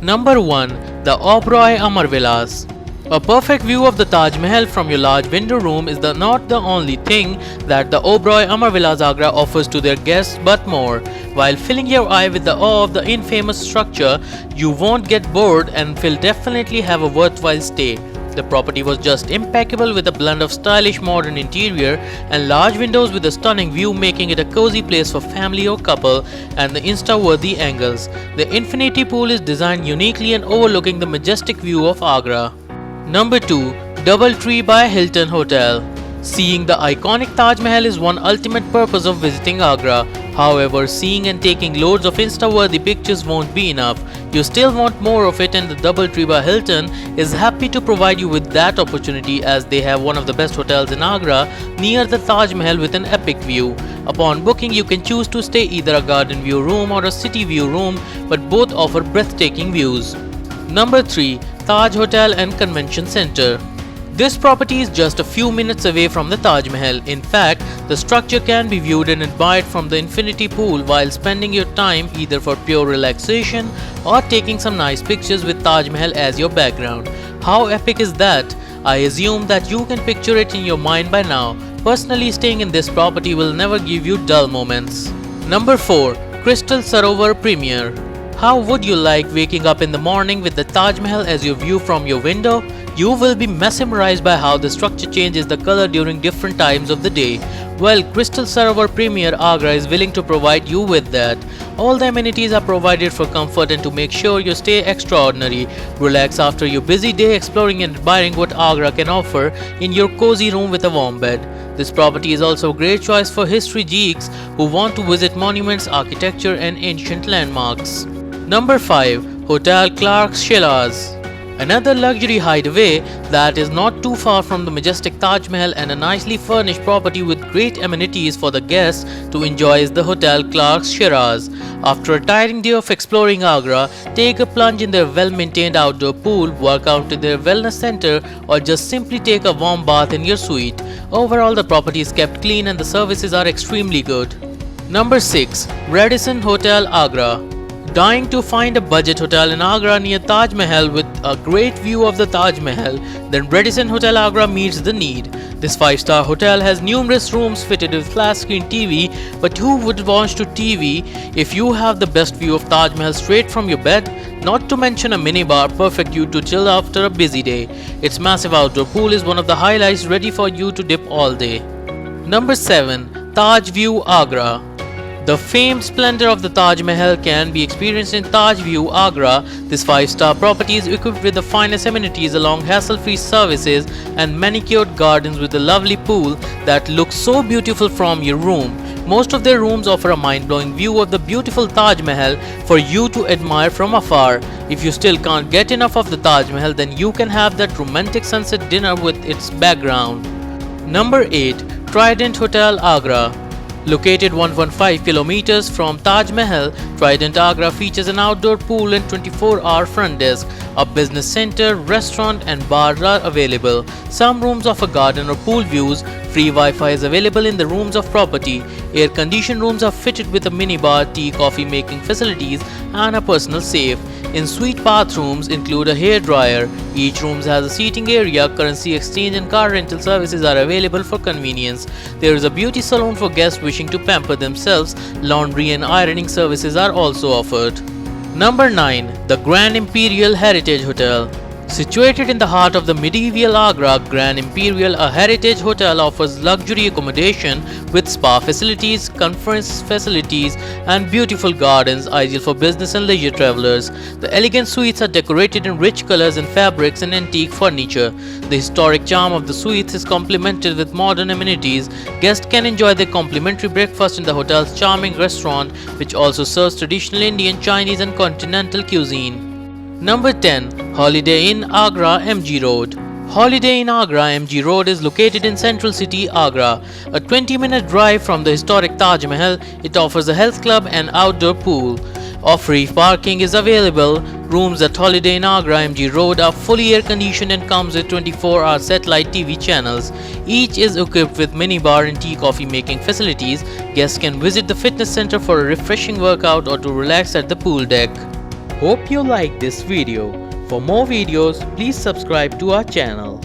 Number 1. The Oberoi Amar Vilas. A perfect view of the Taj Mahal from your large window room is not the only thing that the Oberoi Amar Vilas Agra offers to their guests, but more. While filling your eye with the awe of the infamous structure, you won't get bored and will definitely have a worthwhile stay. The property was just impeccable with a blend of stylish modern interior and large windows with a stunning view, making it a cozy place for family or couple, and the Insta-worthy angles. The infinity pool is designed uniquely and overlooking the majestic view of Agra. Number 2. Doubletree by Hilton Hotel. Seeing the iconic Taj Mahal is one ultimate purpose of visiting Agra. However, seeing and taking loads of Insta-worthy pictures won't be enough. You still want more of it, and the Doubletree by Hilton is happy to provide you with that opportunity, as they have one of the best hotels in Agra near the Taj Mahal with an epic view. Upon booking, you can choose to stay either a garden view room or a city view room, but both offer breathtaking views. Number 3. Taj Hotel and Convention Center. This property is just a few minutes away from the Taj Mahal. In fact, the structure can be viewed and admired from the infinity pool while spending your time either for pure relaxation or taking some nice pictures with Taj Mahal as your background. How epic is that? I assume that you can picture it in your mind by now. Personally, staying in this property will never give you dull moments. Number 4. Crystal Sarovar Premier. How would you like waking up in the morning with the Taj Mahal as your view from your window? You will be mesmerized by how the structure changes the color during different times of the day. Well, Crystal Sarovar Premier Agra is willing to provide you with that. All the amenities are provided for comfort and to make sure your stay extraordinary. Relax after your busy day exploring and admiring what Agra can offer in your cozy room with a warm bed. This property is also a great choice for history geeks who want to visit monuments, architecture and ancient landmarks. Number 5. Hotel Clarks Shiraz. Another luxury hideaway that is not too far from the majestic Taj Mahal and a nicely furnished property with great amenities for the guests to enjoy is the Hotel Clarks Shiraz. After a tiring day of exploring Agra, take a plunge in their well-maintained outdoor pool, work out in their wellness center, or just simply take a warm bath in your suite. Overall, the property is kept clean and the services are extremely good. Number 6. Radisson Hotel Agra. Dying to find a budget hotel in Agra near Taj Mahal with a great view of the Taj Mahal? Then Radisson Hotel Agra meets the need. This 5-star hotel has numerous rooms fitted with flat screen TV, but who would watch to TV if you have the best view of Taj Mahal straight from your bed? Not to mention a minibar perfect you to chill after a busy day. Its massive outdoor pool is one of the highlights, ready for you to dip all day. Number 7. Taj View Agra. The famed splendor of the Taj Mahal can be experienced in Taj View Agra. This 5-star property is equipped with the finest amenities along hassle-free services and manicured gardens with a lovely pool that looks so beautiful from your room. Most of their rooms offer a mind-blowing view of the beautiful Taj Mahal for you to admire from afar. If you still can't get enough of the Taj Mahal, then you can have that romantic sunset dinner with its background. Number 8. Trident Hotel Agra. Located 115 kilometers from Taj Mahal, Trident Agra features an outdoor pool and 24-hour front desk. A business center, restaurant and bar are available. Some rooms offer garden or pool views. Free Wi-Fi is available in the rooms of property. Air-conditioned rooms are fitted with a minibar, tea, coffee making facilities and a personal safe. In-suite bathrooms include a hair dryer. Each room has a seating area. Currency exchange and car rental services are available for convenience. There is a beauty salon for guests wishing to pamper themselves. Laundry and ironing services are also offered. Number 9. The Grand Imperial Heritage Hotel. Situated in the heart of the medieval Agra, Grand Imperial, a heritage hotel, offers luxury accommodation with spa facilities, conference facilities, and beautiful gardens ideal for business and leisure travelers. The elegant suites are decorated in rich colors and fabrics and antique furniture. The historic charm of the suites is complemented with modern amenities. Guests can enjoy their complimentary breakfast in the hotel's charming restaurant, which also serves traditional Indian, Chinese, and continental cuisine. Number 10. Holiday Inn Agra MG Road. Holiday Inn Agra MG Road is located in central city Agra. A 20-minute drive from the historic Taj Mahal, it offers a health club and outdoor pool. Off-reef parking is available. Rooms at Holiday Inn Agra MG Road are fully air-conditioned and comes with 24-hour satellite TV channels. Each is equipped with minibar and tea coffee making facilities. Guests can visit the fitness center for a refreshing workout or to relax at the pool deck. Hope you liked this video. For more videos, please subscribe to our channel.